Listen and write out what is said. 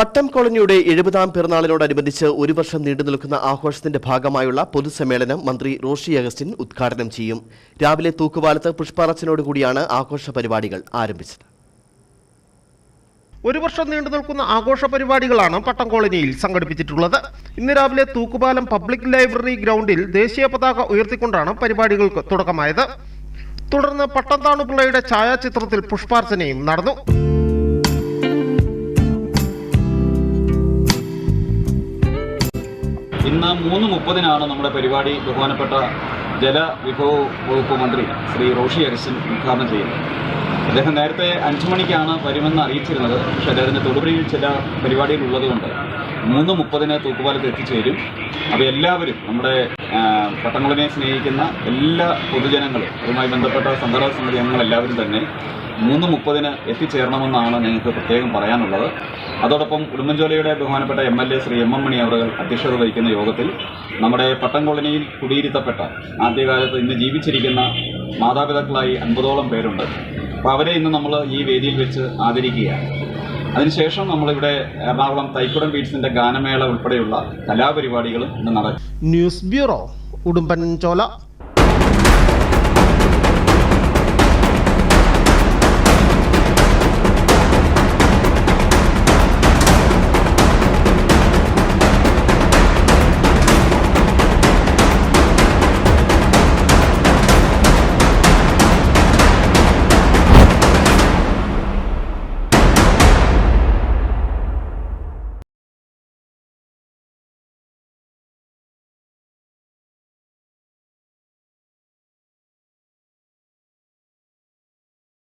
പട്ടം കോളനിയുടെ 70ാം പിറന്നാളിനോടനുബന്ധിച്ച് ഒരു വർഷം നീണ്ടുനിൽക്കുന്ന ആഘോഷത്തിന്റെ ഭാഗമായുള്ള പൊതുസമ്മേളനം മന്ത്രി റോഷി അഗസ്റ്റിൻ ഉദ്ഘാടനം ചെയ്യും. രാവിലെ തൂക്കുപാലത്ത് പുഷ്പാർച്ചനയോടുകൂടിയാണ് ആഘോഷ പരിപാടികൾ ആരംഭിച്ചത്. ഒരു വർഷം നീണ്ടുനിൽക്കുന്ന ആഘോഷ പരിപാടികളാണ് പട്ടം കോളനിയിൽ സംഘടിപ്പിച്ചിട്ടുള്ളത്. ഇന്ന് രാവിലെ തൂക്കുപാലം പബ്ലിക് ലൈബ്രറി ഗ്രൗണ്ടിൽ ദേശീയ പതാക ഉയർത്തിക്കൊണ്ടാണ് പരിപാടികൾക്ക് തുടക്കമായത്. തുടർന്ന് പട്ടം താണുപിള്ളയുടെ ഛായാചിത്രത്തിൽ പുഷ്പാർച്ചനയും നടന്നു. ഇന്ന് 3:30 നമ്മുടെ പരിപാടി ബഹുമാനപ്പെട്ട ജലവിഭവ വകുപ്പ് മന്ത്രി ശ്രീ റോഷി അഗസ്റ്റിൻ ഉദ്ഘാടനം ചെയ്യുന്നത്. അദ്ദേഹം നേരത്തെ 5 മണിക്കാണ് വരുമെന്ന് അറിയിച്ചിരുന്നത്. പക്ഷേ അദ്ദേഹത്തിൻ്റെ തൊടുപുഴയിൽ ചില പരിപാടികൾ ഉള്ളതുകൊണ്ട് 3:30 തൂക്കുപാലത്ത് എത്തിച്ചേരും. അപ്പോൾ എല്ലാവരും നമ്മുടെ പട്ടംകുളനെ സ്നേഹിക്കുന്ന എല്ലാ പൊതുജനങ്ങളും അതുമായി ബന്ധപ്പെട്ട സംഘടനാ സമിതി അംഗങ്ങളെല്ലാവരും തന്നെ 3:30 എത്തിച്ചേരണമെന്നാണ് ഞങ്ങൾക്ക് പ്രത്യേകം പറയാനുള്ളത്. അതോടൊപ്പം ഉടുമ്പൻചോലയുടെ ബഹുമാനപ്പെട്ട MLA ശ്രീ MM മണി അവർ അധ്യക്ഷത വഹിക്കുന്ന യോഗത്തിൽ നമ്മുടെ പട്ടം കോളനിയിൽ കുടിയിരുത്തപ്പെട്ട ആദ്യകാലത്ത് ഇന്ന് ജീവിച്ചിരിക്കുന്ന മാതാപിതാക്കളായി 50ഓളം പേരുണ്ട്. അപ്പോൾ അവരെ ഇന്ന് നമ്മൾ ഈ വേദിയിൽ വെച്ച് ആദരിക്കുകയാണ്. അതിനുശേഷം നമ്മളിവിടെ എറണാകുളം തൈക്കുടം ബീറ്റ്സിന്റെ ഗാനമേള ഉൾപ്പെടെയുള്ള കലാപരിപാടികളും ഇന്ന് നടക്കും. News bureau, Udumbanchola.